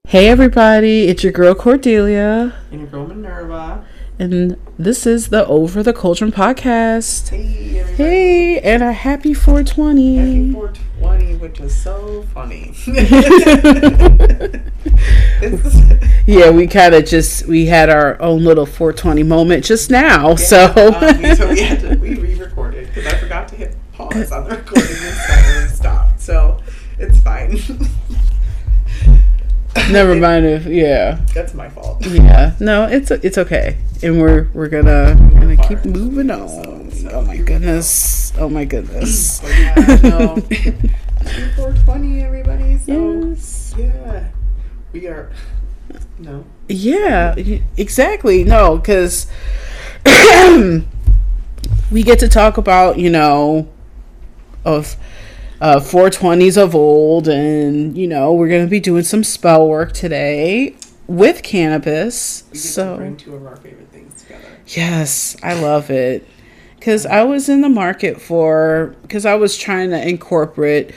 Hey everybody, it's your girl Cordelia. And your girl Minerva. And this is the Over the Cauldron podcast. Hey everybody. Hey, and a happy 420. Happy 420, which is so funny. Yeah, we had our own little 420 moment just now. So we re-recorded because I forgot to hit pause on the recording and stop. So it's fine. Never mind if that's my fault. Yeah, no, it's okay, and we're gonna keep moving on. Oh my goodness. But yeah, no. 420, everybody. So yes. Yeah, we are. No. Yeah, exactly. No, because we get to talk about of 420s of old, and we're going to be doing some spell work today with cannabis. We get to bring two of our favorite things together. Yes, I love it. Because I was in the market because I was trying to incorporate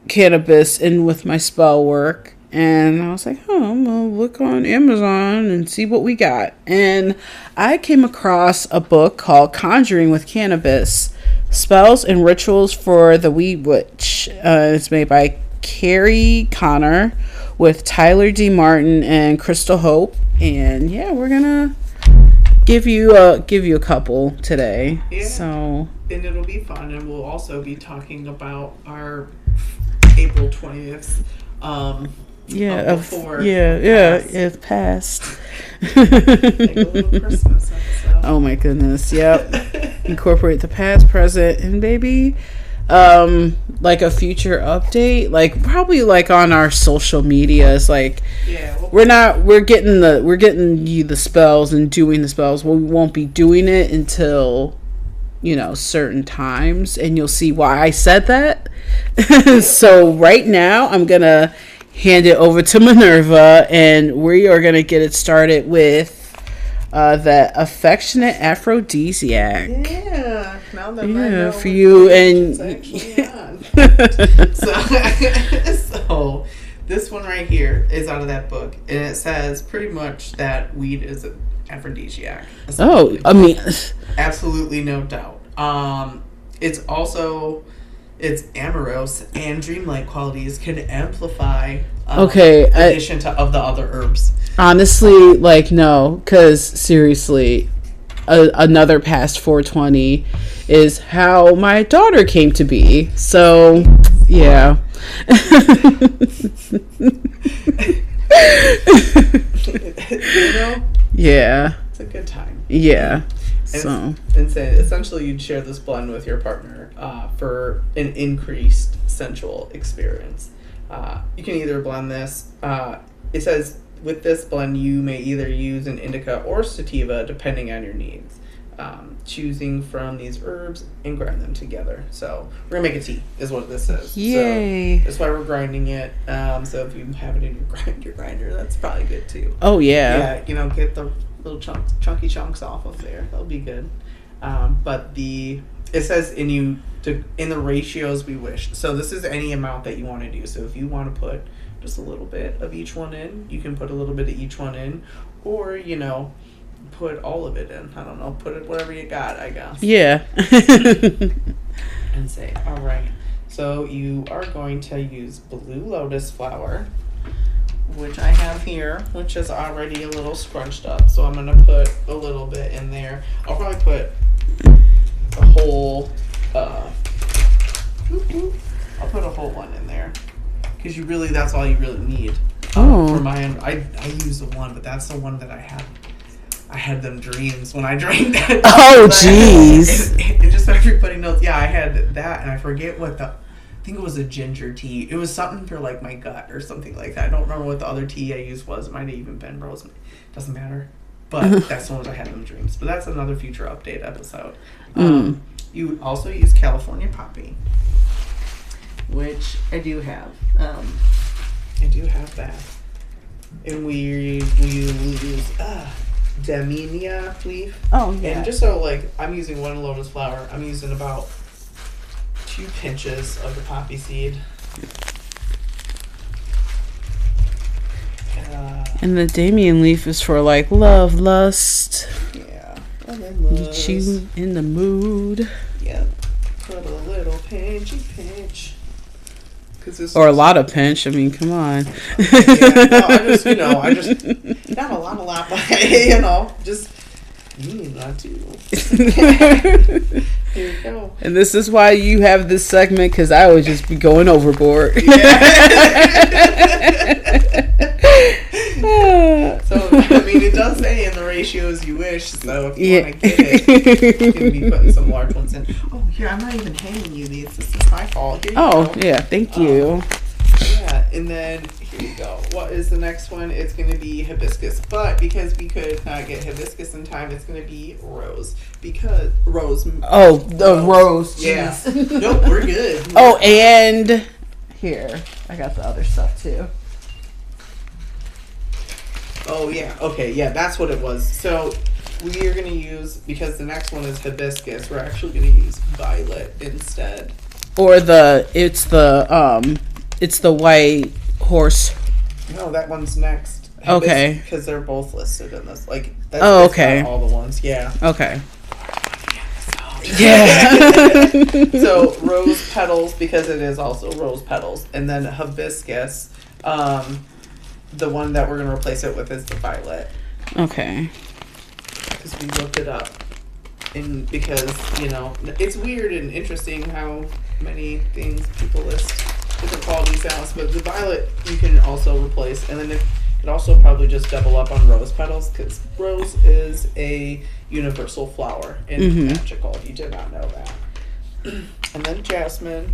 cannabis in with my spell work. And I was like, I'm going to look on Amazon and see what we got. And I came across a book called Conjuring with Cannabis, Spells and Rituals for the Weed Witch. It's made by Carrie Connor with Tyler D. Martin and Crystal Hope. And yeah, we're going to give you a couple today. Yeah. So, and it'll be fun. And we'll also be talking about our April 20th it passed. Like a little Christmas episode. Oh my goodness, yep. Incorporate the past, present, and maybe like a future update, like probably like on our social medias, like we're getting you the spells and doing the spells. Well, we won't be doing it until certain times, and you'll see why I said that. So right now I'm gonna hand it over to Minerva, and we are gonna get it started with the affectionate aphrodisiac. Yeah, now that I know for you and so this one right here is out of that book, and it says pretty much that weed is an aphrodisiac. Oh, I mean, absolutely no doubt. It's amorous, and dreamlike qualities can amplify addition of the other herbs. Honestly, no, because seriously, another past 420 is how my daughter came to be. So, yeah. Yeah. It's a good time. Yeah. And essentially, you'd share this blend with your partner for an increased sensual experience. You can either blend this. It says with this blend, you may either use an indica or sativa depending on your needs. Choosing from these herbs and grind them together. So we're gonna make a tea, is what this says. Yay! So that's why we're grinding it. So if you have it in your grinder, that's probably good too. Oh yeah. Yeah, get the little chunky chunks off of there. That'll be good. But it says in the ratios we wish. So this is any amount that you want to do. So if you want to put just a little bit of each one in, you can put a little bit of each one in, or put all of it in. I don't know. Put it whatever you got, I guess. Yeah. And say, all right. So you are going to use blue lotus flower, which I have here, which is already a little scrunched up. So I'm going to put a little bit in there. I'll probably put a whole, I'll put a whole one in there. Because that's all you really need. For my end, I use the one, but that's the one that I had. I had them dreams when I drank that. Oh, jeez. And just so everybody knows, I had that, and I forget what I think it was a ginger tea. It was something for like my gut or something like that. I don't remember what the other tea I used was. It might have even been rosemary. Doesn't matter. But that's the one I had them dreams. But that's another future update episode. You also use California poppy, which I do have. I do have that. And we use Daminia leaf. Oh, yeah. And just so, I'm using one lotus flower, I'm using about 2 pinches of the poppy seed. And the Damian leaf is for like love, lust. Yeah. Get you in the mood. Yep. Put a little pinchy pinch. Or a lot of pinch. I mean, come on. Yeah, no, I just, not a lot, but, just, you need not to. Here you go. And this is why you have this segment, because I would just be going overboard. Yeah. So, I mean, it does say in the ratios you wish, so if you want to get it, you can be putting some large ones in. Oh, here, I'm not even handing you these. This is my fault. Here you go. Yeah, thank you. Yeah, and then, here you go. What is the next one? It's going to be hibiscus. But because we could not get hibiscus in time, it's going to be rose. Because, rose. Oh, the rose. Yeah. Nope, we're good. Oh, and here, I got the other stuff too. Oh, yeah. Okay, yeah, that's what it was. So, we are going to use, because the next one is hibiscus, we're actually going to use violet instead. Or it's the white horse. No, that one's next. Okay. Because they're both listed in this. Like, that's okay. all the ones, yeah. Okay. Yeah. So, rose petals, because it is also rose petals. And then hibiscus, the one that we're going to replace it with is the violet. Okay. Because we looked it up. And because, it's weird and interesting how many things people list different qualities out. But the violet you can also replace. And then it could also probably just double up on rose petals, because rose is a universal flower in magical, if you did not know that. And then jasmine.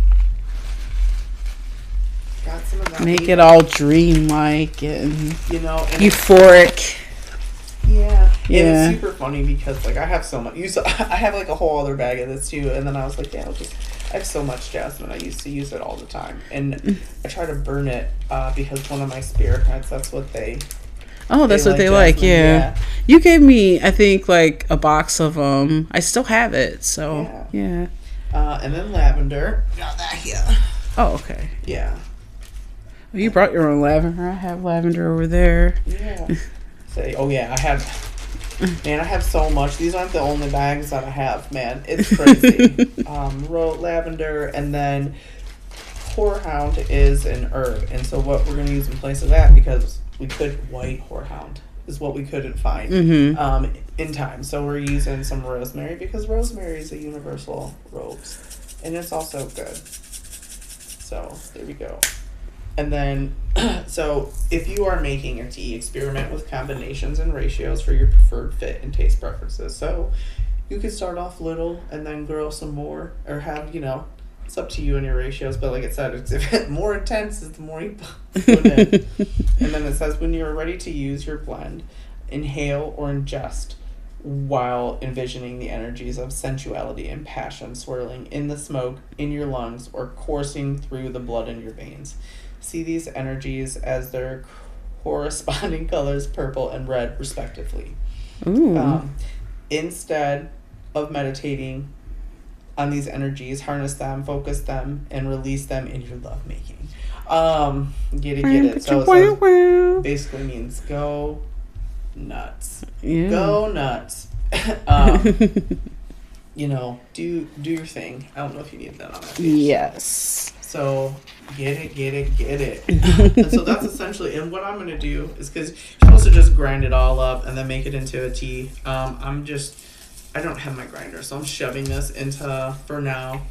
Got some of that. Make it all dreamlike and euphoric. Yeah. Yeah. And it's super funny because, like, I have so much. I have, like, a whole other bag of this, too. And then I was like, yeah, I have so much jasmine. I used to use it all the time. And I try to burn it because one of my spirit guides, that's what they... Oh, that's what they like, yeah. You gave me, I think, like, a box of them. I still have it, so, yeah. And then lavender. Got that here. Oh, okay. Yeah. Well, you brought your own lavender. I have lavender over there. Yeah. I have so much. These aren't the only bags that I have, man. It's crazy. Lavender, and then horehound is an herb. And so what we're going to use in place of that, because we could white horehound is what we couldn't find in time. So we're using some rosemary, because rosemary is a universal rose. And it's also good. So there we go. And then, so if you are making a tea, experiment with combinations and ratios for your preferred fit and taste preferences. So you could start off little and then grow some more, or have, it's up to you and your ratios. But like I said, it's more intense is the more you put in. And then it says, when you're ready to use your blend, inhale or ingest while envisioning the energies of sensuality and passion swirling in the smoke in your lungs or coursing through the blood in your veins. See these energies as their corresponding colors, purple and red, respectively. Instead of meditating on these energies, harness them, focus them, and release them in your lovemaking. Get it. So it basically means go nuts. Yeah. Go nuts. Do your thing. I don't know if you need that on that page. Yes. So get it. And so that's essentially, and what I'm going to do is, because you're supposed to just grind it all up and then make it into a tea. I don't have my grinder, so I'm shoving this into, for now.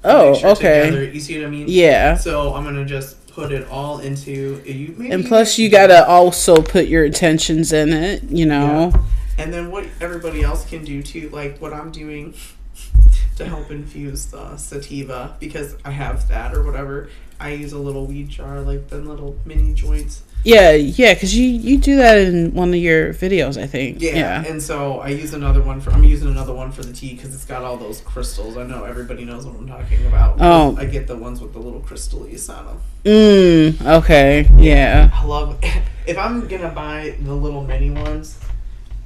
Oh, okay. Together. You see what I mean? Yeah. So I'm going to just put it all into, and plus you got to also put your intentions in it, Yeah. And then what everybody else can do too, like what I'm doing to help infuse the sativa, because I have that or whatever, I use a little weed jar, like the little mini joints. Yeah, because you do that in one of your videos, I think. Yeah. And so I'm using another one for the tea, because it's got all those crystals. I know everybody knows what I'm talking about. Oh. I get the ones with the little crystals on them. Okay. Yeah. I love it. If I'm going to buy the little mini ones,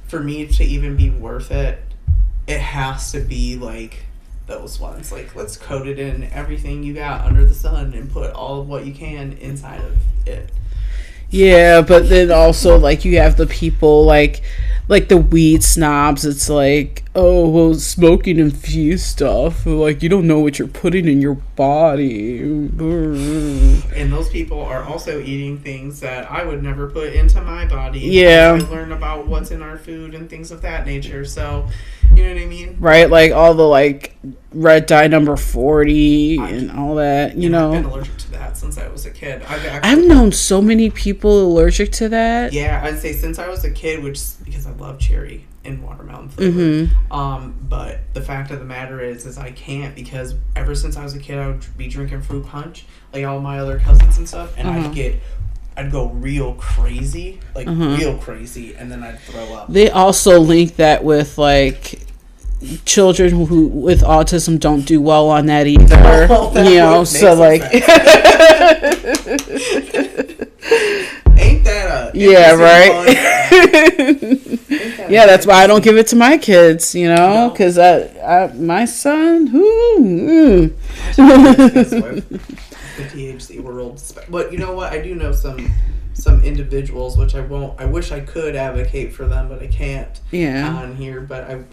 for me to even be worth it, it has to be like those ones. Like, let's coat it in everything you got under the sun and put all of what you can inside of it. Yeah, but then also like you have the people like the weed snobs. It's like, oh well, smoking infused stuff. Like you don't know what you're putting in your body. And those people are also eating things that I would never put into my body. Yeah, I learn about what's in our food and things of that nature. So, you know what I mean? right. Like all the like red dye number 40 and all that. You know, I've been allergic to that since I was a kid. I've known so many people allergic to that. Yeah, I'd say since I was a kid, which because I love cherry and watermelon flavor. But the fact of the matter is I can't, because ever since I was a kid, I would be drinking fruit punch like all my other cousins and stuff, and I'd go real crazy, like real crazy, and then I'd throw up. They also link that with like children who with autism don't do well on that either. You know, so like ain't that a yeah, right? Yeah, that's why I don't give it to my kids, you know, because I my son, the THC world. But you know what? I do know some individuals, which I wish I could advocate for them, but I can't. Yeah. On here, but I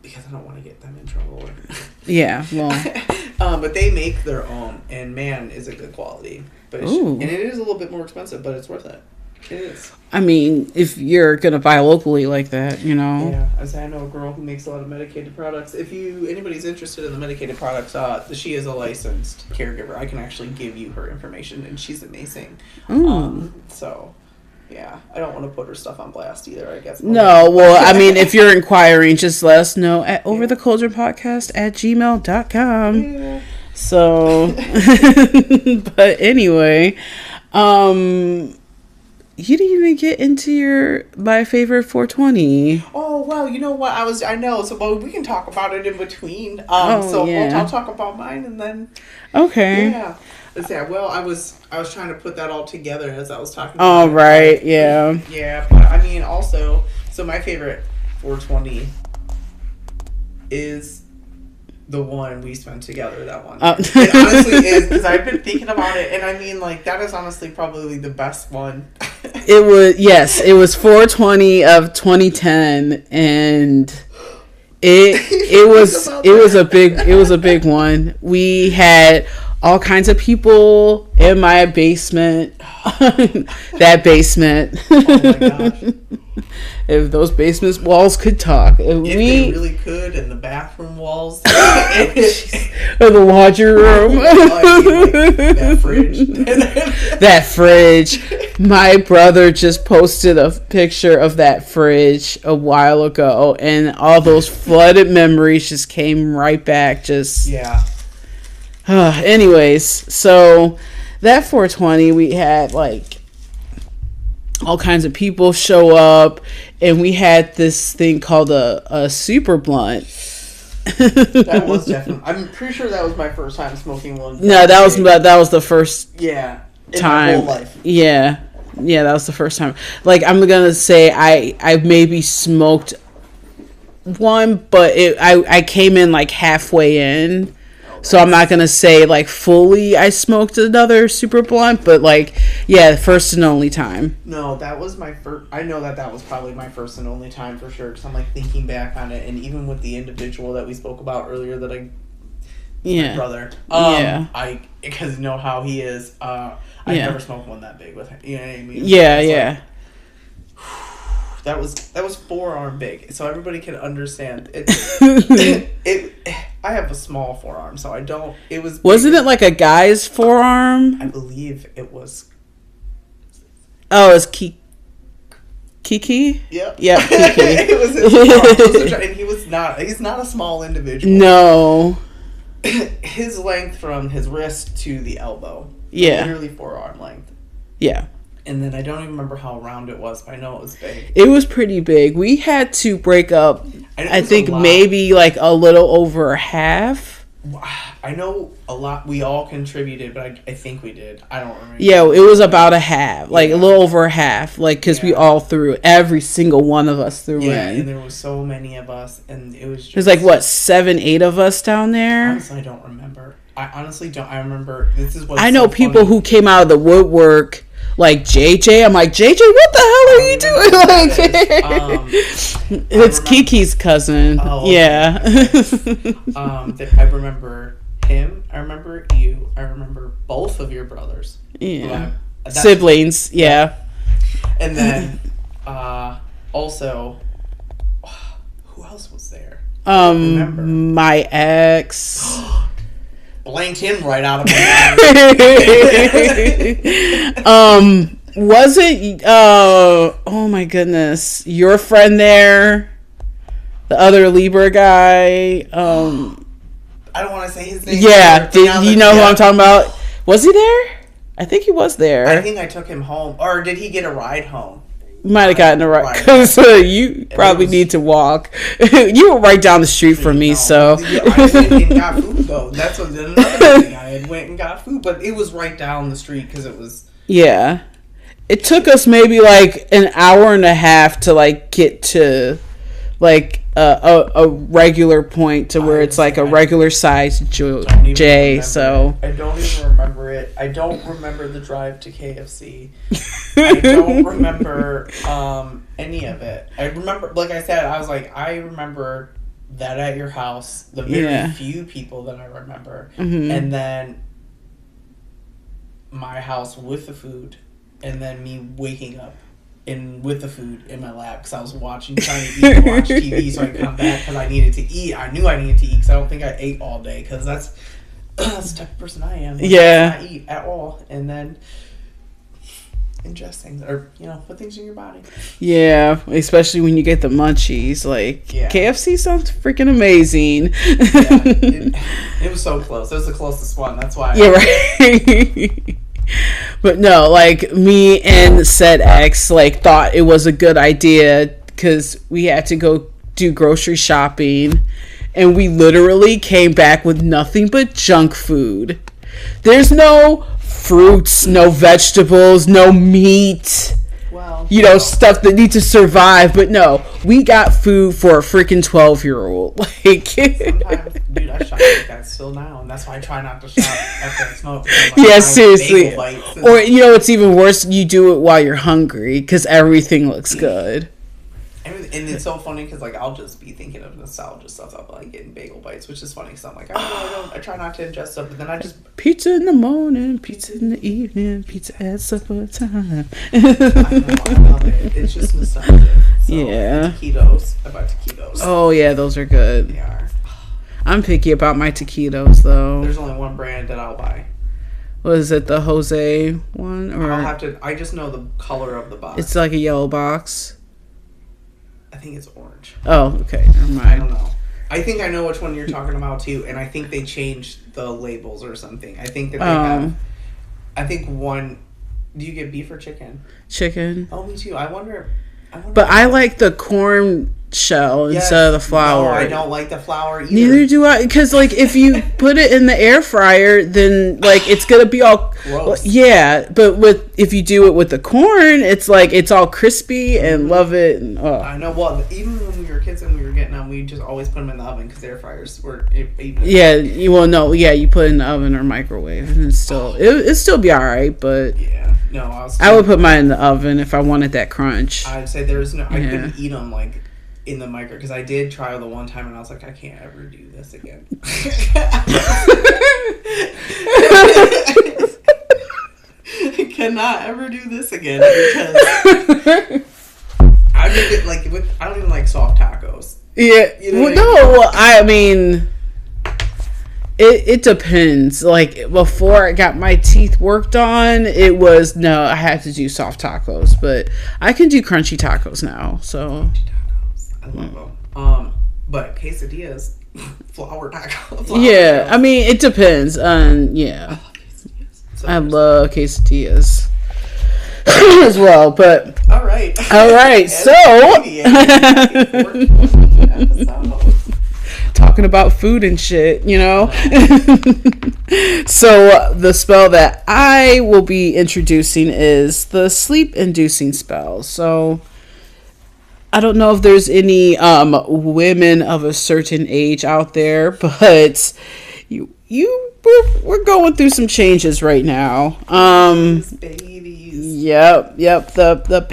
because I don't want to get them in trouble. Yeah. Well. But they make their own, and man, is it good quality. But and it is a little bit more expensive, but it's worth it. It is. I mean, if you're gonna buy locally like that, you know. Yeah, I know a girl who makes a lot of medicated products. If anybody's interested in the medicated products, she is a licensed caregiver. I can actually give you her information, and she's amazing. So, yeah, I don't want to put her stuff on blast either, I guess. No, well, I mean, if you're inquiring, just let us know at overthecauldronpodcast@gmail.com. Yeah. So, but anyway, you didn't even get into my favorite 420. Oh, well, you know what? I know. So, we can talk about it in between. I'll talk about mine and then. Okay. Yeah. Well, I was trying to put that all together as I was talking. Oh, right. Yeah. Yeah, but I mean, also, so my favorite 420 is the one we spent together. That one. It honestly is, because I've been thinking about it, and I mean, like, that is honestly probably the best one. It was 420 of 2010, and it was a big one. We had all kinds of people in my basement. That basement. Oh my gosh. If those basement walls could talk. If they really could, and the bathroom walls. Or the laundry room. That fridge. That fridge. My brother just posted a picture of that fridge a while ago, and all those flooded memories just came right back. Yeah. Anyways, so that 420, we had like all kinds of people show up, and we had this thing called a super blunt. That was definitely. I'm pretty sure that was my first time smoking one. No, that was the first. Yeah. Time. In my whole life. Yeah, that was the first time. Like, I'm gonna say I maybe smoked one, but I came in like halfway in. So I'm not going to say, like, fully I smoked another super blunt, but, like, yeah, first and only time. No, that was my first. I know that was probably my first and only time for sure, because I'm, like, thinking back on it, and even with the individual that we spoke about earlier my brother. Because you know how he is. I never smoked one that big with him. You know what I mean? Yeah. That was forearm big, so everybody can understand. I have a small forearm, so I don't. It was. Wasn't it like a guy's forearm? I believe it was. Oh, it's Kiki. Yep. Yeah, Kiki. It was his forearm, and he was not. He's not a small individual. No. His length from his wrist to the elbow. Yeah. Literally forearm length. Yeah. And then I don't even remember how round it was, but I know it was big. It was pretty big. We had to break up, I think maybe like a little over half. I know a lot. We all contributed, but I think we did. I don't remember. Yeah, it was about a half, like a little over a half, like because we all threw, every single one of us threw in. Yeah, and there was so many of us, and it was just. There's like, what, 7, 8 of us down there? Honestly, I don't remember. I honestly don't. I remember, this is what I know people who came out of the woodwork. like JJ. I'm like, JJ, what the hell are you doing? Like, it's Kiki's cousin. Oh, okay. Yeah. I remember him. I remember you. I remember both of your brothers. Yeah. Siblings. Yeah. And then, also, who else was there? My ex. Blanked him right out of my mind. Was it? Oh my goodness, your friend there, the other Libra guy. I don't want to say his name. Yeah, did you know who I'm talking about? Was he there? I think he was there. I think I took him home, or did he get a ride home? Might have gotten a ride because you probably need to walk. You were right down the street from me, so. Yeah, I went and got food though. That's another thing. I had went and got food, but it was right down the street because it was. Yeah, it took us maybe like an hour and a half to like get to like a regular point to where it's like a regular size J. So I don't even remember it. I don't remember the drive to KFC. I don't remember any of it. I remember, like I said, I remember that at your house, the very few people that I remember, and then my house with the food, and then me waking up with the food in my lap because I was trying to eat and watch TV so I could come back because I needed to eat. I knew I needed to eat because I don't think I ate all day because that's the type of person I am. Yeah. I eat at all and then ingest things or, put things in your body. Yeah, especially when you get the munchies. Like, KFC sounds freaking amazing. It was so close. It was the closest one. That's why. Yeah, right. But no, like me and said ex like thought it was a good idea because we had to go do grocery shopping and we literally came back with nothing but junk food. There's no fruits, no vegetables, no meat. Well, stuff that need to survive. But no, we got food for a freaking 12-year-old. Like, sometimes, dude, I shop like that still now, and that's why I try not to shop after I smoke. Yeah, seriously. Or it's even worse. You do it while you're hungry because everything looks good. And it's so funny because I'll just be thinking of nostalgia stuff. I'll be like getting bagel bites, which is funny because I'm like, I try not to ingest stuff, but then I just pizza in the morning, pizza in the evening, pizza at supper time. I love it. It's just nostalgia. So, yeah. Taquitos. I bought taquitos. Oh yeah, those are good. They are. I'm picky about my taquitos though. There's only one brand that I'll buy. Was it the Jose one or? I'll have to. I just know the color of the box. It's like a yellow box. I think it's orange. Oh, okay. Never mind. I don't know. I think I know which one you're talking about too, and I think they changed the labels or something. I think that they have. I think one. Do you get beef or chicken? Chicken. Oh, me too. I wonder. But I like the corn shell instead of the flour. No, I don't like the flour either. Neither do I, because if you put it in the air fryer, then it's gonna be all gross. Yeah, but if you do it with the corn, it's it's all crispy and love it. And, I know. Well, even when we were kids and we were getting them, we just always put them in the oven because air fryers were. Yeah, you put it in the oven or microwave, and it'd still be all right. But yeah, no, I would put mine in the oven if I wanted that crunch. I'd say there's no. I couldn't eat them in the micro because I did try the one time and I was like, I can't ever do this again. I cannot ever do this again because I did it I don't even like soft tacos. Yeah, I mean, it depends. Before I got my teeth worked on, I had to do soft tacos, but I can do crunchy tacos now. So. I love them. But quesadillas, flour tacos. Yeah, I mean, it depends. Yeah. I love quesadillas as well, but... All right. So... Talking about food and shit, So, the spell that I will be introducing is the sleep-inducing spell. So... I don't know if there's any women of a certain age out there, but we're going through some changes right now. Babies. Yep. The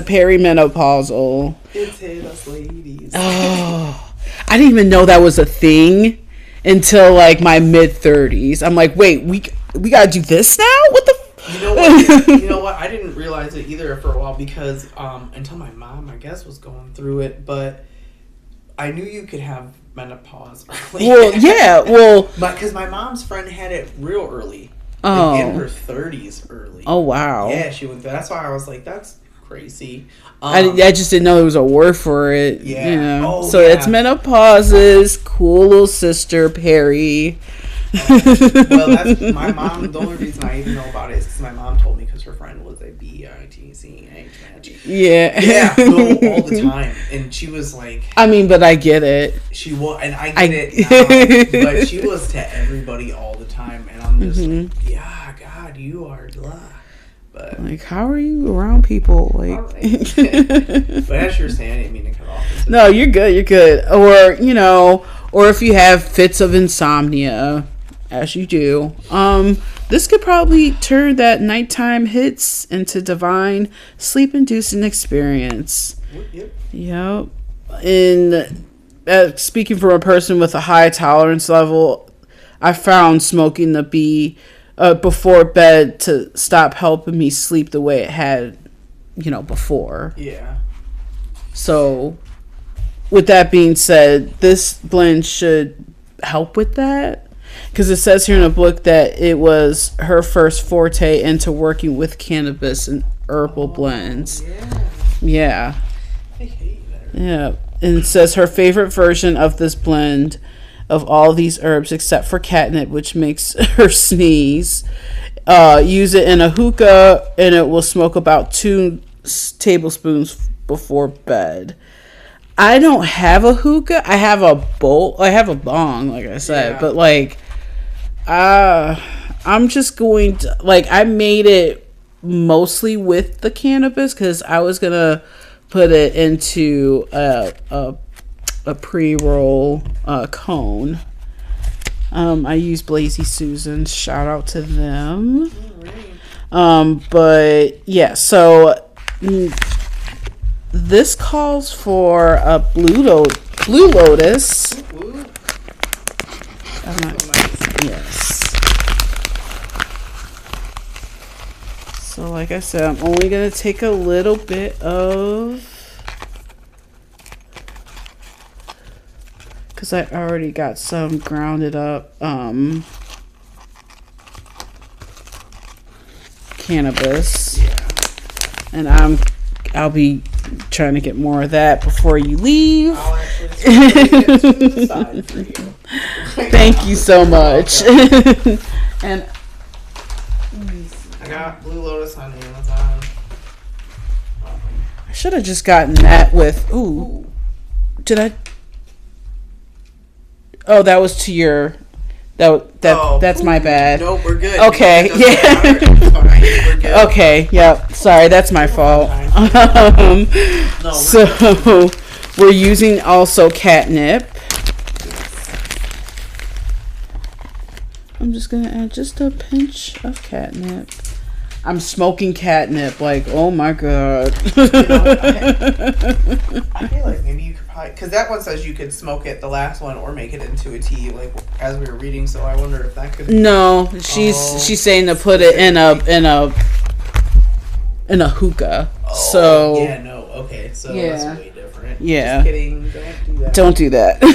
perimenopausal. It's hit us, ladies. Oh, I didn't even know that was a thing until like my mid-30s. I'm like, wait, we gotta do this now? What the? You know what? I didn't realize it either for a while because until my mom, I guess, was going through it. But I knew you could have menopause early. Well, yeah, but because my mom's friend had it real early, oh, like in her 30s early. Oh wow. Yeah, she went through. That's why I was like, that's crazy. I just didn't know there was a word for it. Yeah. You know? Oh, so it's menopause's cool little sister Perry. Well, that's my mom. The only reason I even know about it is because my mom told me because her friend was a BITC match. Yeah. No, all the time, and she was like, I mean, but I get it. She was, and I get it now, but she was to everybody all the time, and I'm just like, yeah, God, you are blah. But like, how are you around people? Like, but as you're saying, I didn't mean to cut off. No, you're good. Or or if you have fits of insomnia, as you do, this could probably turn that nighttime hits into divine sleep-inducing experience. Yep. And speaking from a person with a high tolerance level, I found smoking the bee before bed to stop helping me sleep the way it had, before. Yeah. So, with that being said, this blend should help with that. Because it says here in the book that it was her first forte into working with cannabis and herbal blends. Yeah. I hate that. Yeah. And it says her favorite version of this blend of all these herbs except for catnip, which makes her sneeze. Use it in a hookah and it will smoke about 2 tablespoons before bed. I don't have a hookah. I have a bowl. I have a bong, like I said. But, I'm just going to... I made it mostly with the cannabis because I was going to put it into a pre-roll cone. I use Blazy Susans. Shout out to them. But, yeah, so... This calls for a Blue Lotus. Yes. So like I said, I'm only going to take a little bit of... Because I already got some grounded up cannabis. And I'll be trying to get more of that before you leave. I'll actually get to the side for you. Thank you so much. And I got Blue Lotus on Amazon. I should have just gotten that with... Ooh. Did I... Oh, that was to your... That's my bad. Nope, we're good. Okay, yeah. We're good. Okay, yep. Sorry, that's my fault. So, we're using also catnip. I'm just going to add just a pinch of catnip. I'm smoking catnip, oh my God. I feel like maybe you could probably... Because that one says you could smoke it, the last one, or make it into a tea, as we were reading, so I wonder if that could... No, she's saying to put it in a hookah. So... Yeah, no, okay, so that's way different. Yeah. Just kidding, don't do that. Don't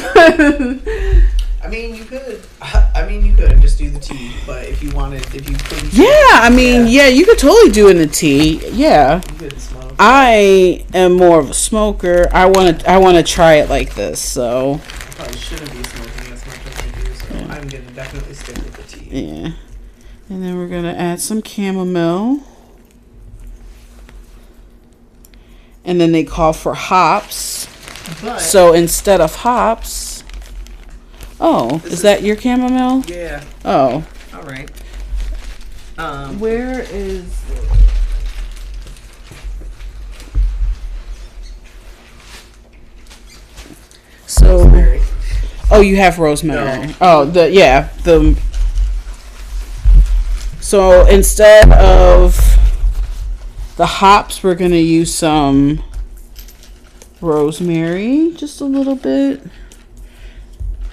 do that. I mean, you could just do the tea, but if you couldn't... Yeah, you could totally do it in the tea. Yeah. You couldn't smoke. I am more of a smoker. I want to try it like this, so... I probably shouldn't be smoking as much as I do, so I'm going to definitely stick with the tea. Yeah. And then we're going to add some chamomile. And then they call for hops. But, so instead of hops... Oh, is that your chamomile? Yeah. Oh. All right. Where is... So... Rosemary. Oh, you have rosemary. No. Oh, So instead of The hops, we're going to use some rosemary, just a little bit.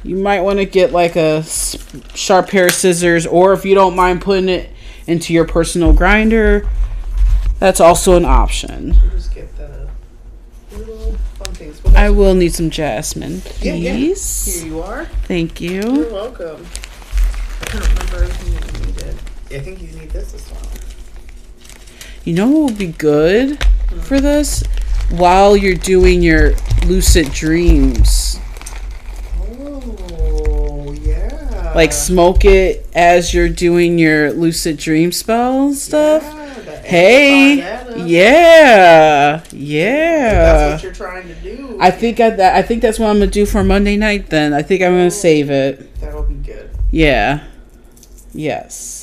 You might want to get like a sharp pair of scissors, or if you don't mind putting it into your personal grinder, that's also an option. Just get the little fun things. I will need some jasmine, please. Yeah. Here you are. Thank you. You're welcome. I can't remember everything that you needed. I think you need this as well. You know what would be good for this? While you're doing your lucid dreams. Oh, yeah. Like smoke it as you're doing your lucid dream spell and stuff. Yeah, hey. Yeah. That's what you're trying to do. I think that's what I'm going to do for Monday night then. I think I'm going to save it. That'll be good. Yeah. Yes.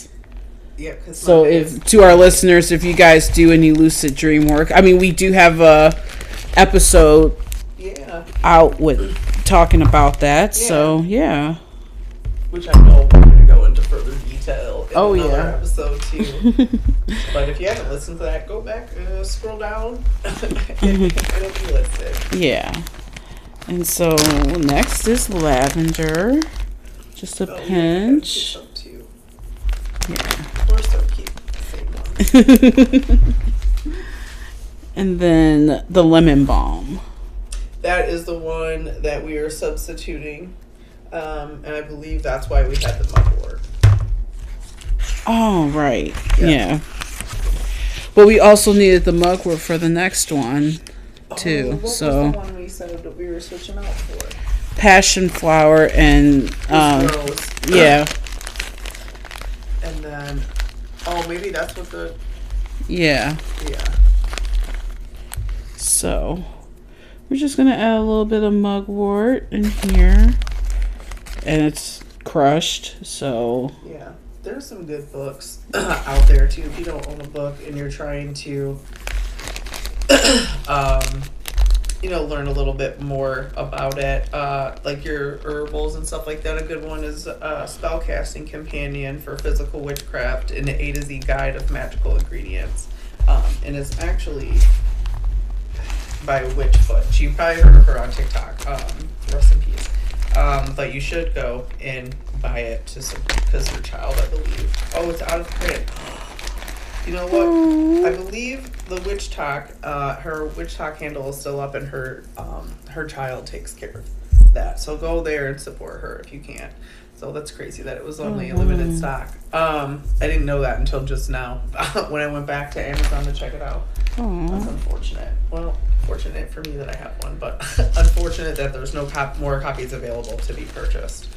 Yeah, so if to our listeners, if you guys do any lucid dream work, I mean, we do have a episode out with talking about that. Yeah. So yeah, which I know we're going to go into further detail in another episode too. But if you haven't listened to that, go back, scroll down, and it'll be listed. Yeah, and so next is lavender, just a pinch. Yeah. We're so cute. Same one. And then the lemon balm. That is the one that we are substituting. And I believe that's why we had the mugwort. Oh, right. Yeah. But we also needed the mugwort for the next one, too. What was the one we said that we were switching out for? Passion flower and rose. Yeah. And then, maybe that's what the... Yeah. So, we're just going to add a little bit of mugwort in here. And it's crushed, so... Yeah. There's some good books out there, too. If you don't own a book and you're trying to, learn a little bit more about it, like your herbals and stuff like that. A good one is Spellcasting Companion for Physical Witchcraft, an A to Z Guide of Magical Ingredients. And it's actually by Witchfoot. You probably heard of her on TikTok. Rest in peace. But you should go and buy it because your child, I believe. Oh, it's out of print. You know what? I believe the Witch Talk, her Witch Talk handle is still up, and her child takes care of that. So go there and support her if you can. So that's crazy that it was only a limited stock. I didn't know that until just now when I went back to Amazon to check it out. That's unfortunate. Well, fortunate for me that I have one, but unfortunate that there's no more copies available to be purchased.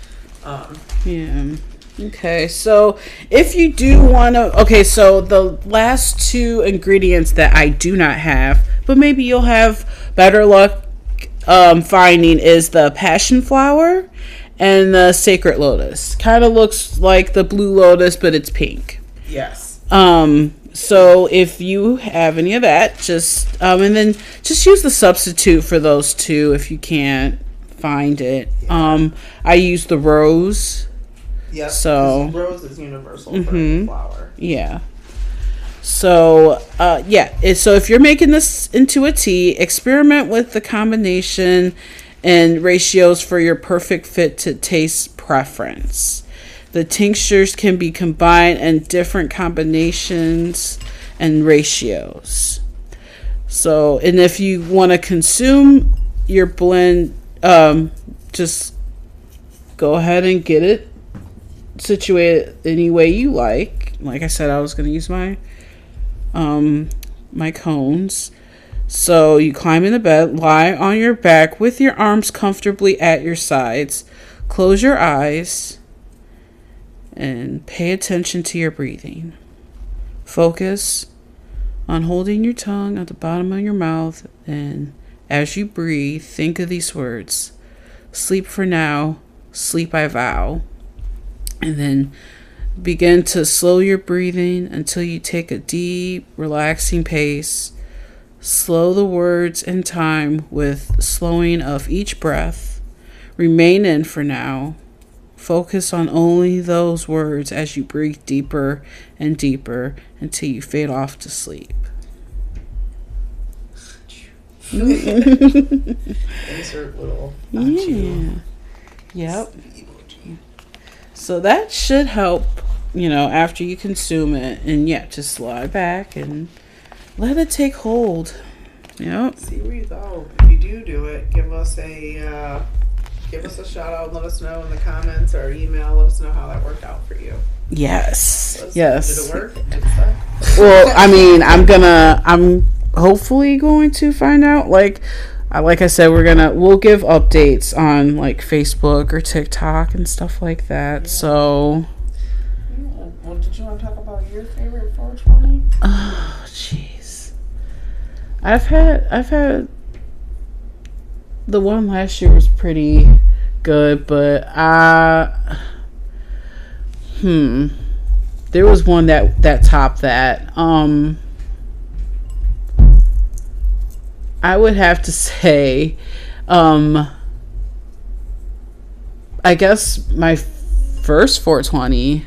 Yeah. Okay, so if you do want to... so the last two ingredients that I do not have, but maybe you'll have better luck finding, is the passion flower and the sacred lotus. Kind of looks like the blue lotus, but it's pink. Yes. So if you have any of that, just... and then just use the substitute for those two if you can't find it. Yeah. I use the rose. Yep. So rose is universal for any flower. Yeah. So so if you're making this into a tea, experiment with the combination and ratios for your perfect fit to taste preference. The tinctures can be combined in different combinations and ratios. So, and if you want to consume your blend, just go ahead and get it situated any way you like. Like I said, I was going to use my my cones. So you climb into bed, lie on your back with your arms comfortably at your sides, close your eyes, and pay attention to your breathing. Focus on holding your tongue at the bottom of your mouth, and as you breathe, think of these words: sleep for now, sleep I vow. And then begin to slow your breathing until you take a deep, relaxing pace. Slow the words in time with slowing of each breath. Remain in for now. Focus on only those words as you breathe deeper and deeper until you fade off to sleep. Insert little Yeah. Yep. So that should help, after you consume it. And yeah, just lie back and let it take hold. Yep. See where you go. If you do it, give us a shout out. Let us know in the comments or email. Let us know how that worked out for you. Yes. Did Yes. it work? Did it suck? Well, I mean, I'm hopefully going to find out. Like I said, we'll give updates on like Facebook or TikTok and stuff like that. Yeah. So. Yeah. Well, did you want to talk about your favorite 420? Oh, jeez. I've had the one last year was pretty good, but there was one that topped that. I would have to say, I guess my first 420.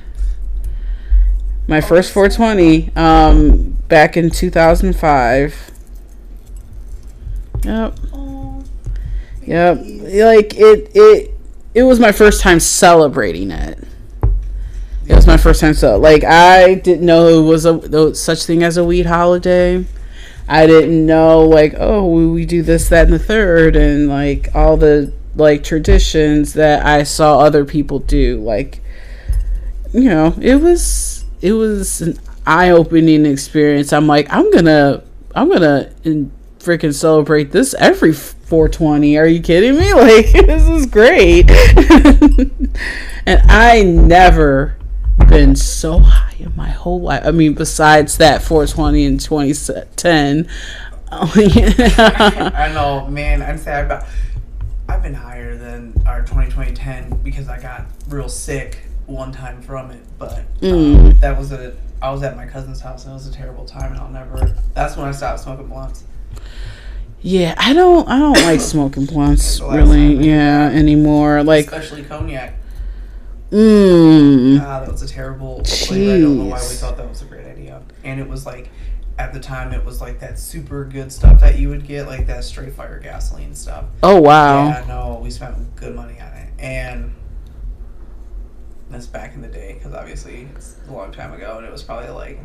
My first 420, back in 2005. Yep. Oh, Yep. Like it was my first time celebrating it. It was my first time I didn't know there was such thing as a weed holiday. I didn't know we do this, that, and the third, and like all the traditions that I saw other people do. It was an eye-opening experience. I'm like, I'm gonna freaking celebrate this every 420. Are you kidding me? This is great. And I never been so high in my whole life. I mean, besides that 420 in 2010. I know, man. I'm sad about. I've been higher than our 2010 because I got real sick one time from it, but I was at my cousin's house and it was a terrible time, and that's when I stopped smoking blunts. Yeah, I don't like smoking blunts really, anymore. Especially cognac. That was a terrible flavor. I don't know why we thought that was a great idea. And it was at the time, it was that super good stuff that you would get, that straight fire gasoline stuff. Oh, wow. Yeah, no, we spent good money on it. And that's back in the day, because obviously it's a long time ago, and it was probably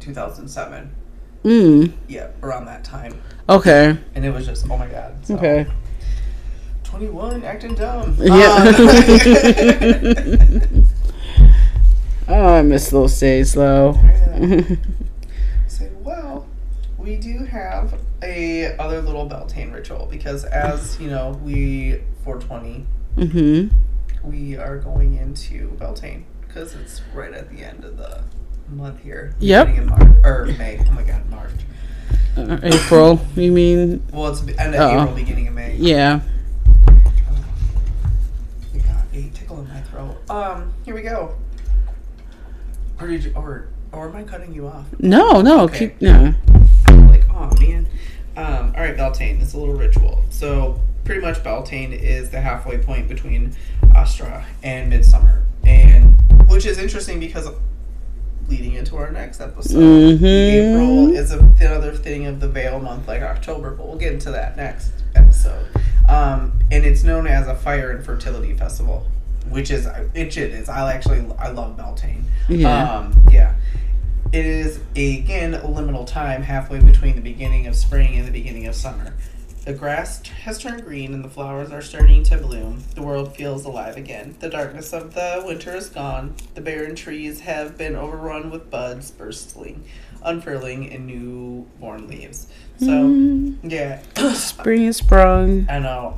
2007. Yeah, around that time. Okay. And it was just, oh my God. So, okay. 21, acting dumb. Yeah. Oh, I miss those days, though. So, well, we do have a other little Beltane ritual, because as, we 420, we are going into Beltane, because it's right at the end of the month here. Yep. Beginning in March, or May. Oh my God, March. April, you mean? Well, it's the end of April, beginning of May. Yeah. We got a tickle in my throat. Here we go. Or did you, or am I cutting you off? No, Okay. keep, no. Oh man. All right, Beltane. It's a little ritual. So pretty much Beltane is the halfway point between Astra and Midsummer, and which is interesting because leading into our next episode, April is another thing of the Veil month, like October, but we'll get into that next episode. And it's known as a fire and fertility festival, which is I love Beltane. Yeah. Yeah. It is again a liminal time halfway between the beginning of spring and the beginning of summer. The grass has turned green and the flowers are starting to bloom. The world feels alive again. The darkness of the winter is gone. The barren trees have been overrun with buds bursting, unfurling in newborn leaves. So, yeah. Spring is sprung. I know.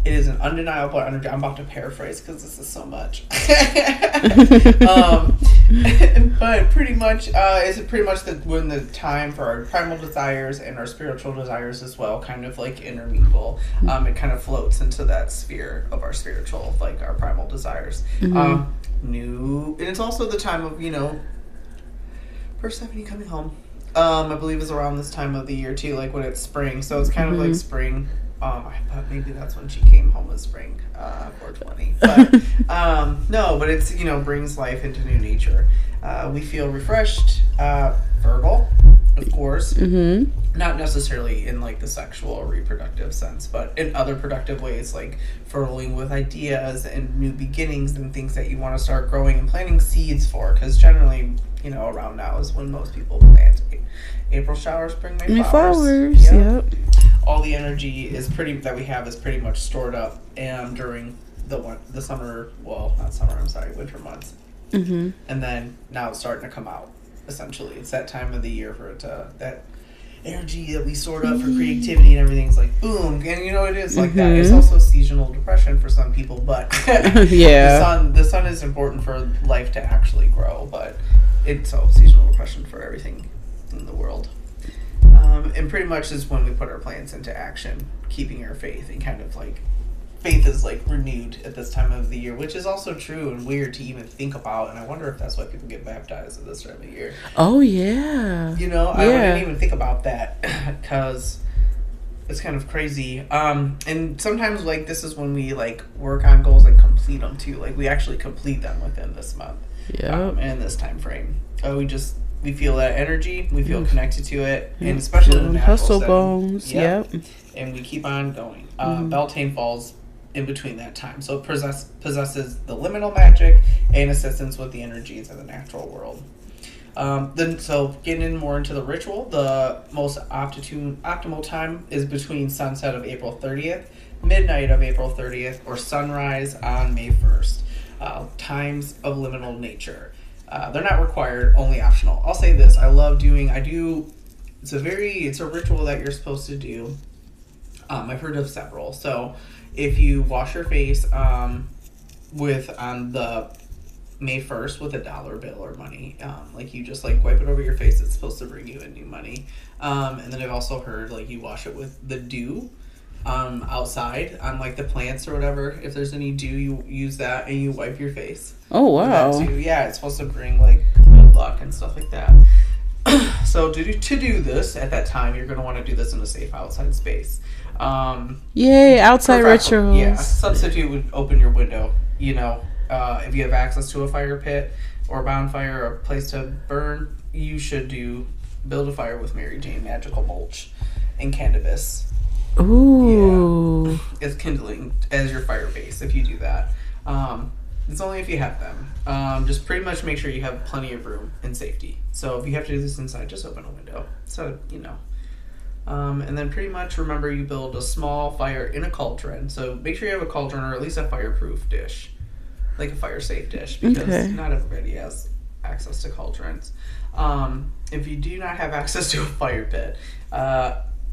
It is an undeniable energy. I'm about to paraphrase because this is so much. But pretty much, it's pretty much when the time for our primal desires and our spiritual desires as well kind of intermingle. It kind of floats into that sphere of our spiritual, our primal desires. And it's also the time of, Persephone coming home. I believe is around this time of the year too, when it's spring. So it's kind of like spring. I thought maybe that's when she came home with spring, 420. But no, but it's brings life into new nature. We feel refreshed, fertile, of course. Mm-hmm. Not necessarily in like the sexual or reproductive sense, but in other productive ways, like fertiling with ideas and new beginnings and things that you want to start growing and planting seeds for. Because generally, you know, around now is when most people plant. April showers bring May flowers. Yep. All the energy is pretty much stored up during the summer. Well, not summer. I'm sorry, winter months. Mm-hmm. And then now it's starting to come out. Essentially, it's that time of the year for it to that energy that we stored up for creativity and everything's like boom. And you know it is like that. It's also seasonal depression for some people, but yeah, the sun is important for life to actually grow. But it's seasonal depression for everything in the world. And pretty much is when we put our plans into action, keeping our faith and kind of like faith is like renewed at this time of the year, which is also true and weird to even think about. And I wonder if that's why people get baptized at this time of year. Oh yeah. You know, I didn't even think about that because it's kind of crazy. And sometimes like this is when we like work on goals and complete them too. Like we actually complete them within this month. Yeah. And this time frame. We feel that energy. We feel connected to it, and especially in the natural hustle setting. bones. Yep. And we keep on going. Beltane falls in between that time, so it possesses the liminal magic and assistance with the energies of the natural world. So getting in more into the ritual, the most optimal time is between sunset of April 30th, midnight of April 30th, or sunrise on May 1st. Times of liminal nature. They're not required, only optional. I'll say this: it's a ritual that you're supposed to do. I've heard of several. So if you wash your face on the May 1st with $1 bill or money, like you just like wipe it over your face, it's supposed to bring you in new money. And then I've also heard like you wash it with the dew outside on like the plants or whatever. If there's any dew, you use that and you wipe your face. Oh wow. That too. Yeah, it's supposed to bring like good luck and stuff like that. So to do this at that time, you're going to want to do this in a safe outside space. Yay, outside rituals. Yeah, substitute would open your window. You know, if you have access to a fire pit or a bonfire or a place to burn, you should build a fire with Mary Jane magical mulch and cannabis. Ooh. Yeah. It's kindling as your fire base if you do that. It's only if you have them. Just pretty much make sure you have plenty of room and safety. So if you have to do this inside, just open a window. So, you know. And then pretty much remember you build a small fire in a cauldron. So make sure you have a cauldron or at least a fireproof dish. Like a fire safe dish. Because not everybody has access to cauldrons. If you do not have access to a fire pit,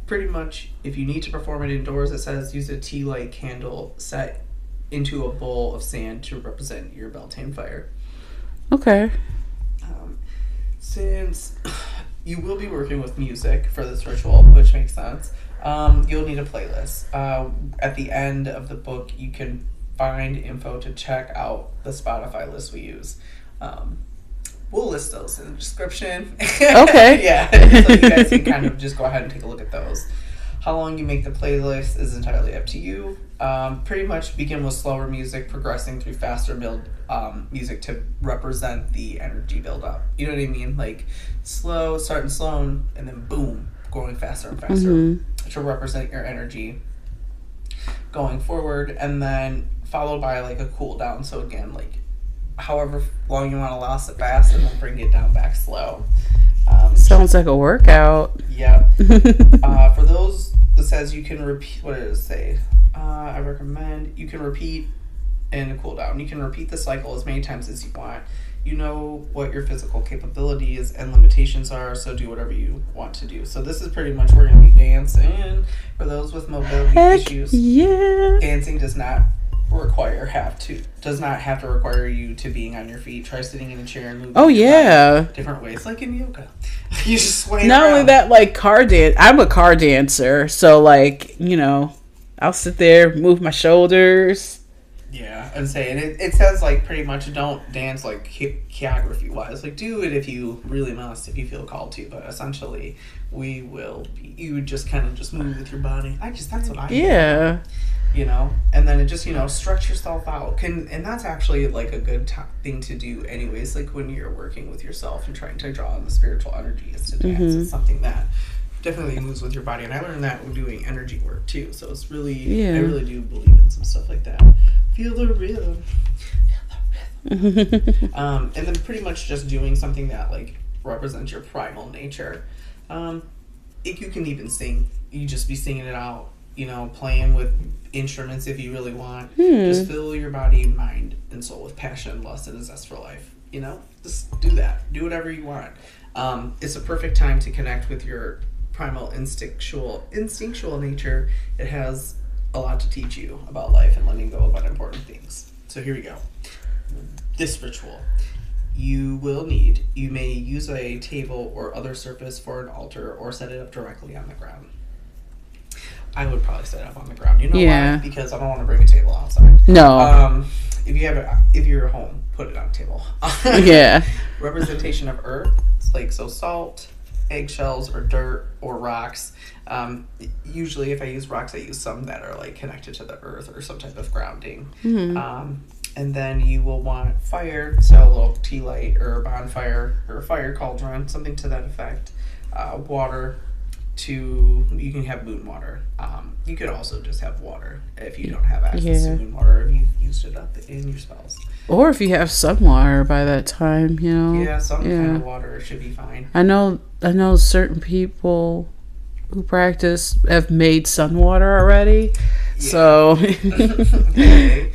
pretty much if you need to perform it indoors, it says use a tea light candle set into a bowl of sand to represent your Beltane fire. Okay. Since you will be working with music for this ritual, which makes sense, you'll need a playlist. At the end of the book, you can find info to check out the Spotify list we use. We'll list those in the description. Okay. Yeah, so you guys can kind of just go ahead and take a look at those. How long you make the playlist is entirely up to you. Pretty much begin with slower music, progressing through faster music to represent the energy buildup. You know what I mean? Like starting slow, and then boom, going faster and faster to represent your energy going forward, and then followed by like a cool down. So again, like however long you want to last it fast, and then bring it down back slow. Sounds like a workout. Yeah. For those, it says you can repeat. What does it say? I recommend you can repeat in a cool down. You can repeat the cycle as many times as you want. You know what your physical capabilities and limitations are, so do whatever you want to do. So this is pretty much we're going to be dancing. For those with mobility issues, dancing does not have to require you to being on your feet. Try sitting in a chair and moving. Different ways, like in yoga. You just sway Not around. only that, like I'm a car dancer, so like, you know, I'll sit there, move my shoulders. Yeah, and saying it says like pretty much don't dance like choreography wise. Like do it if you really must, if you feel called to. But essentially, we will. You would just kind of just move with your body. That's what I do. Yeah. You know, and then it just stretch yourself out. And that's actually like a good thing to do anyways. Like when you're working with yourself and trying to draw on the spiritual energy is to dance. It's something that definitely moves with your body, and I learned that when doing energy work too. So it's really, I really do believe in some stuff like that. Feel the rhythm. And then pretty much just doing something that like represents your primal nature. If you can even sing, you just be singing it out. Playing with instruments if you really want. Just fill your body, mind, and soul with passion, lust, and a zest for life. Just do that. Do whatever you want. It's a perfect time to connect with your primal instinctual nature. It has a lot to teach you about life and letting go of unimportant things. So here we go. This ritual. You may use a table or other surface for an altar or set it up directly on the ground. I would probably set it up on the ground. Why? Because I don't want to bring a table outside. No. If you're at home, put it on a table. Yeah. Representation of earth. It's like salt, eggshells, or dirt, or rocks. Usually, if I use rocks, I use some that are like connected to the earth or some type of grounding. And then you will want fire, so a little tea light or a bonfire or a fire cauldron, something to that effect. Water. You can have moon water. You could also just have water if you don't have access to moon water, if you've used it up in your spells. Or if you have sun water by that time, Yeah, some kind of water should be fine. I know certain people who practice have made sun water already. Yeah. So okay.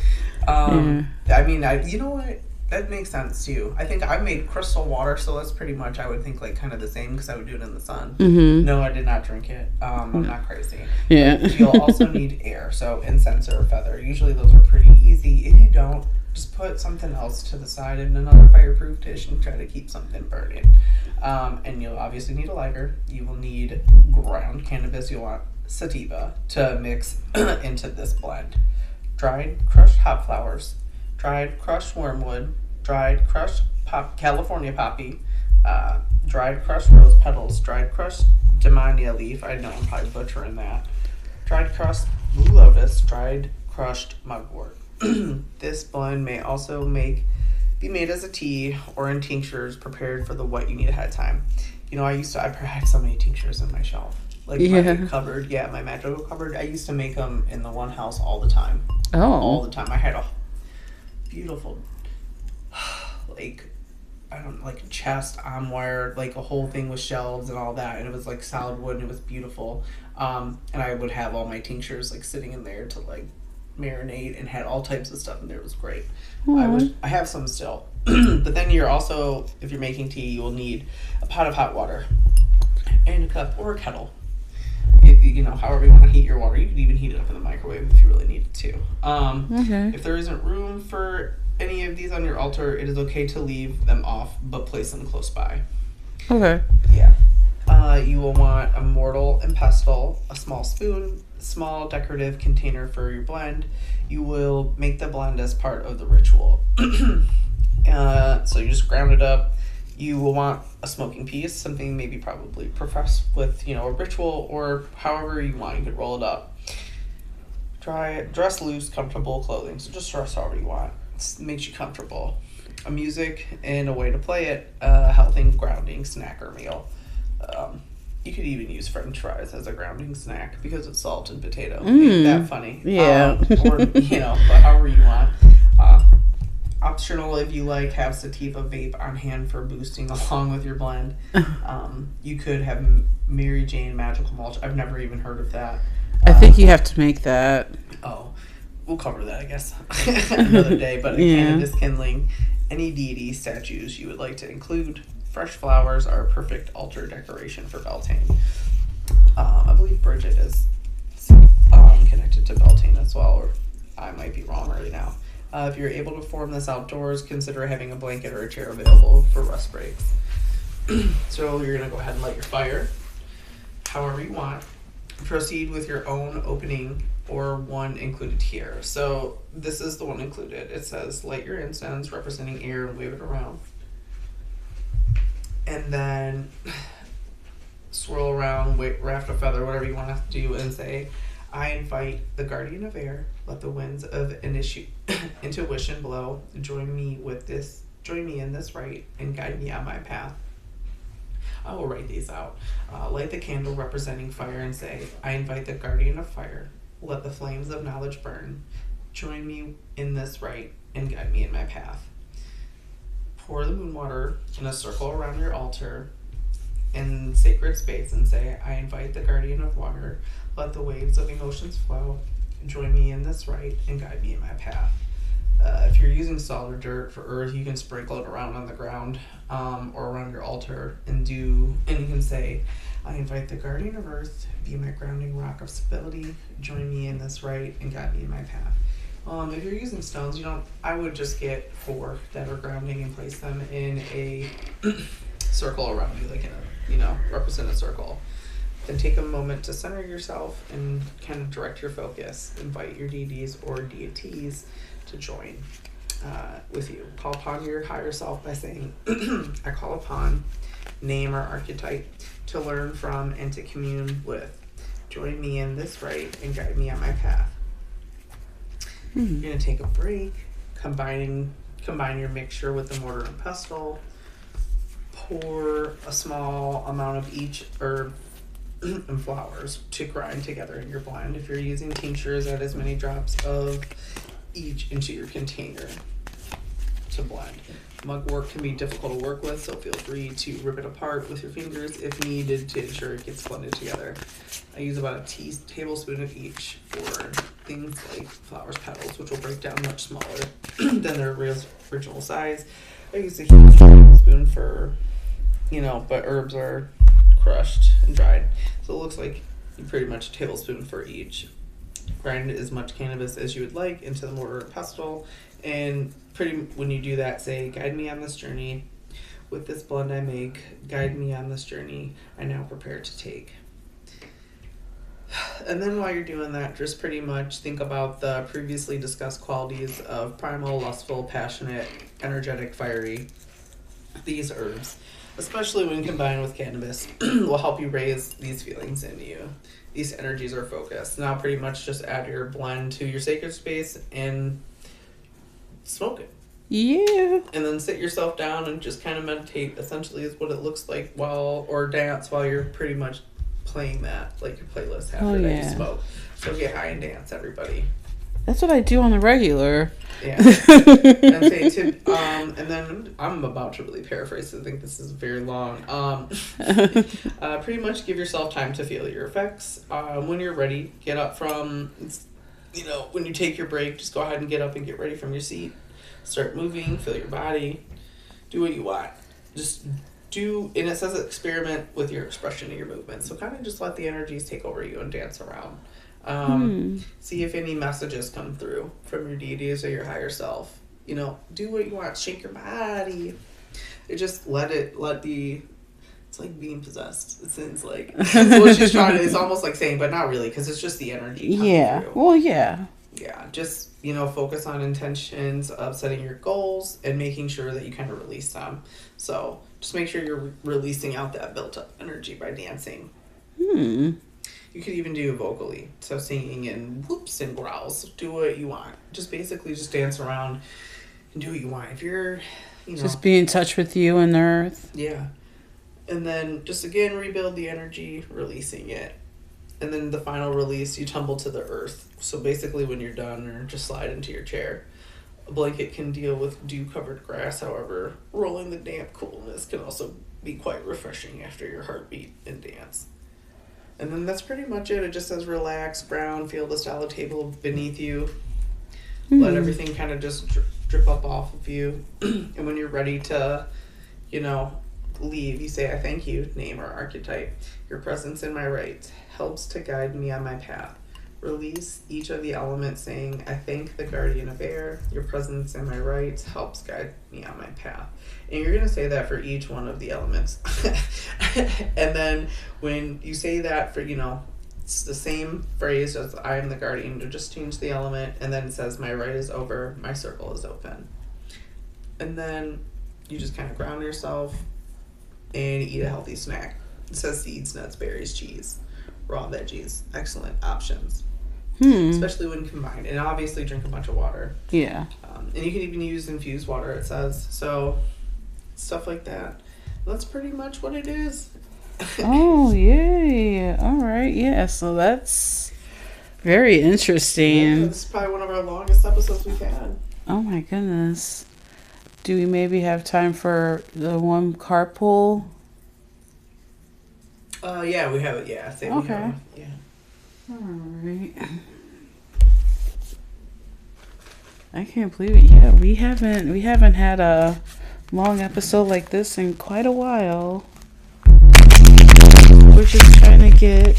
I mean, you know what? That makes sense too. I think I made crystal water, so that's pretty much, I would think, like kind of the same because I would do it in the sun. No, I did not drink it. I'm not crazy. Yeah. But you'll also need air, so incense or feather. Usually those are pretty easy. If you don't, just put something else to the side in another fireproof dish and try to keep something burning. And you'll obviously need a lighter. You will need ground cannabis. You'll want sativa to mix into this blend. Dried crushed hop flowers. Dried crushed wormwood, dried crushed California poppy, dried crushed rose petals, dried crushed Damiana leaf. I know I'm probably butchering that. Dried crushed blue lotus, dried crushed mugwort. This blend may also be made as a tea or in tinctures prepared for what you need ahead of time. I had so many tinctures in my shelf. Like my cupboard, my magical cupboard. I used to make them in the one house all the time. Oh. All the time. I had a beautiful like chest on wire, like a whole thing with shelves and all that, and it was like solid wood and it was beautiful. And I would have all my tinctures like sitting in there to like marinate, and had all types of stuff in there. It was great. I have some still. But then if you're making tea, you will need a pot of hot water and a cup or a kettle. However you want to heat your water. You can even heat it up in the microwave if you really need to. If there isn't room for any of these on your altar, it is okay to leave them off, but place them close by. Okay. Yeah. You will want a mortar and pestle, a small spoon, small decorative container for your blend. You will make the blend as part of the ritual. So you just ground it up. You will want a smoking piece, something maybe probably professed with, a ritual, or however you want. You could roll it up. Dress loose, comfortable clothing. So just dress however you want. It makes you comfortable. A music and a way to play it. A healthy grounding snack or meal. You could even use French fries as a grounding snack because it's salt and potato. Ain't that funny? Yeah. Or, but however you want. Optional if you have sativa vape on hand for boosting along with your blend. You could have Mary Jane Magical Mulch. I've never even heard of that. I think you have to make that. Oh, we'll cover that, I guess, another day. But cannabis kindling, any deity statues you would like to include. Fresh flowers are a perfect altar decoration for Beltane. I believe Bridget is connected to Beltane as well, or I might be wrong right now. If you're able to perform this outdoors, consider having a blanket or a chair available for rest breaks. So you're going to go ahead and light your fire however you want. Proceed with your own opening or one included here. So this is the one included. It says, light your incense representing air and wave it around. And then swirl around, raft a feather, whatever you want to do, and say, I invite the guardian of air, let the winds of intuition blow, join me in this rite, and guide me on my path. I will write these out. Light the candle representing fire and say, I invite the guardian of fire, let the flames of knowledge burn, join me in this rite, and guide me in my path. Pour the moon water in a circle around your altar in sacred space and say, I invite the guardian of water, let the waves of emotions flow, join me in this rite, and guide me in my path. If you're using salt or dirt for earth, you can sprinkle it around on the ground or around your altar, and you can say, I invite the guardian of earth, be my grounding rock of stability, join me in this rite, and guide me in my path. If you're using stones, I would just get 4 that are grounding and place them in a circle around you, like in a, represent a circle. Then take a moment to center yourself and kind of direct your focus. Invite your deities or deities to join with you. Call upon your higher self by saying, I call upon name or archetype to learn from and to commune with. Join me in this rite and guide me on my path. You're going to take a break, combine your mixture with the mortar and pestle. Pour a small amount of each herb and flowers to grind together in your blend. If you're using tinctures, add as many drops of each into your container to blend. Mugwort can be difficult to work with, so feel free to rip it apart with your fingers if needed to ensure it gets blended together. I use about a tablespoon of each for things like flowers petals, which will break down much smaller than their original size. I use a huge tablespoon for, but herbs are crushed and dried, so it looks like pretty much a tablespoon for each. Grind as much cannabis as you would like into the mortar and pestle, and when you do that, say, guide me on this journey with this blend I make, guide me on this journey I now prepare to take. And then while you're doing that, just pretty much think about the previously discussed qualities of primal, lustful, passionate, energetic, fiery. These herbs, especially when combined with cannabis, will help you raise these feelings in you. These energies are focused. Now pretty much just add your blend to your sacred space and smoke it. Yeah. And then sit yourself down and just kind of meditate, essentially, is what it looks like or dance while you're pretty much playing that, like your playlist after that you smoke. So get high and dance, everybody. That's what I do on the regular. Yeah. And then I'm about to really paraphrase, so I think this is very long. Pretty much give yourself time to feel your effects. When you're ready, get up from, when you take your break, just go ahead and get up and get ready from your seat. Start moving, feel your body, do what you want. And it says experiment with your expression and your movement. So kind of just let the energies take over you and dance around. See if any messages come through from your deities or your higher self. Do what you want. Shake your body. Just it's like being possessed. It seems like what she's trying to. It's almost like saying, but not really, because it's just the energy coming through. Well, yeah. Yeah, just, focus on intentions of setting your goals and making sure that you kind of release them. So just make sure you're releasing out that built up energy by dancing. You could even do it vocally. So singing in whoops and growls. Do what you want. Just basically just dance around and do what you want. If you're, just be in touch with you and the earth. Yeah. And then just again, rebuild the energy, releasing it. And then the final release, you tumble to the earth. So basically when you're done, or just slide into your chair. A blanket can deal with dew-covered grass. However, rolling the damp coolness can also be quite refreshing after your heartbeat and dance. And then that's pretty much it. It just says relax, ground, feel the solid table beneath you. Let everything kind of just drip up off of you. And when you're ready to, leave, you say, I thank you, name or archetype. Your presence in my right helps to guide me on my path. Release each of the elements, saying, I thank the guardian of air. Your presence in my right helps guide me on my path. And you're going to say that for each one of the elements. And then when you say that for, It's the same phrase as I am the guardian. To just change the element, and then it says my right is over, my circle is open. And then you just kind of ground yourself and eat a healthy snack. It says seeds, nuts, berries, cheese, raw veggies. Excellent options. Especially when combined. And obviously drink a bunch of water. Yeah. And you can even use infused water, it says. So, stuff like that. That's pretty much what it is. Oh, yeah. All right. Yeah. So that's very interesting. Yeah, this is probably one of our longest episodes we've had. Oh, my goodness. Do we maybe have time for the one carpool? Yeah, we have it. Yeah. Okay. Yeah. All right. I can't believe it. Yeah, we haven't had a long episode like this in quite a while. We're just trying to get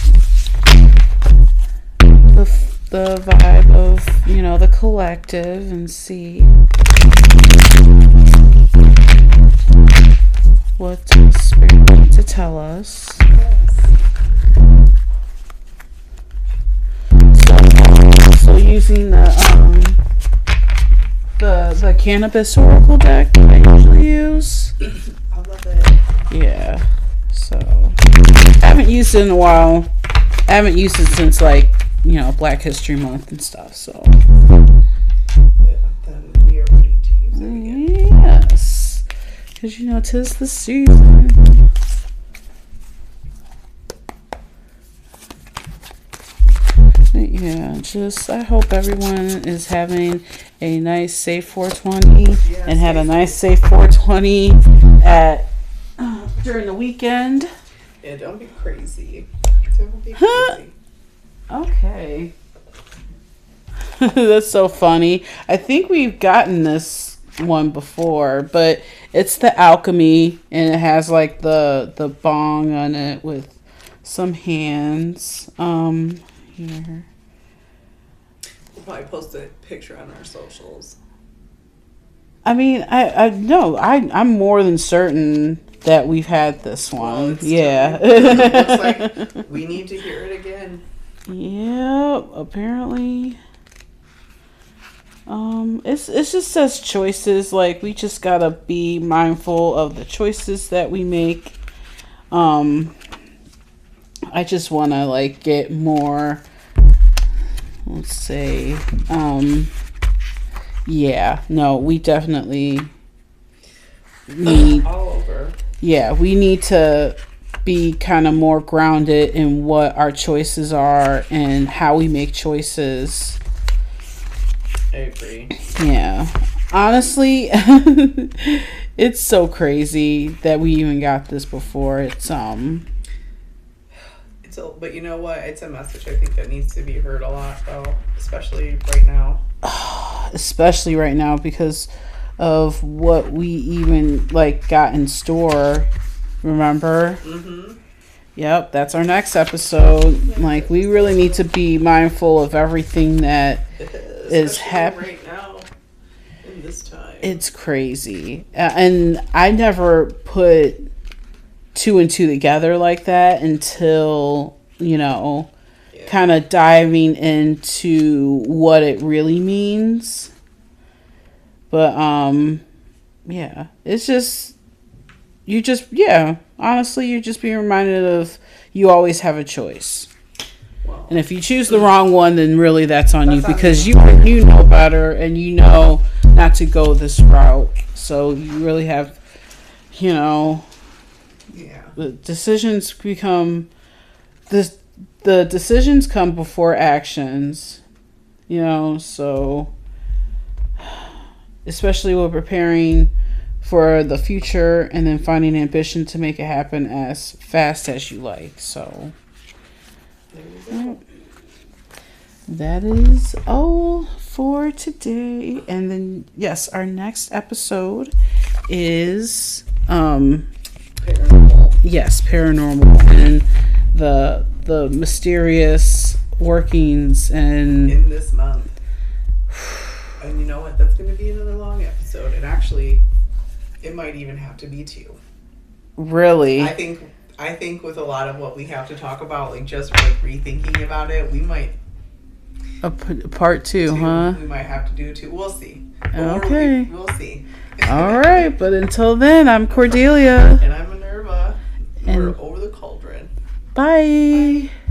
the vibe of, the collective and see what the spirit wants to tell us. So using the cannabis oracle deck that I usually use. I love it. Yeah. So I haven't used it in a while. I haven't used it since Black History Month and stuff. So Then we are ready to use it again. yes, because 'tis the season. Yeah, I hope everyone is having a nice, safe 420 and had a nice, safe 420 during the weekend. Yeah, don't be crazy. Don't be crazy. Okay. That's so funny. I think we've gotten this one before, but it's the alchemy, and it has the bong on it with some hands. Here. We'll probably post a picture on our socials. I mean, I no, I'm more than certain that we've had this one. Yeah. Looks like we need to hear it again. Yeah, apparently. It just says choices. We just gotta be mindful of the choices that we make. I just wanna get more. Let's say, yeah, no, we definitely need. All over. Yeah, we need to be kind of more grounded in what our choices are and how we make choices. I agree. Yeah. Honestly, it's so crazy that we even got this before. But you know what? It's a message I think that needs to be heard a lot, though, especially right now. Especially right now because of what we even got in store. Remember? Mm-hmm. Yep, that's our next episode. We really need to be mindful of everything that is happening right now in this time. It's crazy. And I never put two and two together like that until, kind of diving into what it really means. But, yeah, it's just, honestly, you're just being reminded of you always have a choice. Well, and if you choose the wrong one, then really that's on you because you know better and you know not to go this route. So you really have, the decisions become, the decisions come before actions, so especially with preparing for the future and then finding ambition to make it happen as fast as you like. So that is all for today. And then yes, our next episode is paranormal. Yes, paranormal and the mysterious workings and in this month. And you know what? That's going to be another long episode. And actually, it might even have to be 2. Really? I think I think with a lot of what we have to talk about, like just like rethinking about it, we might Part two, huh? We might have to do two. We'll see. Okay. We'll see. All right, but until then, I'm Cordelia. And I'm Minerva. And we're over the cauldron. Bye. Bye.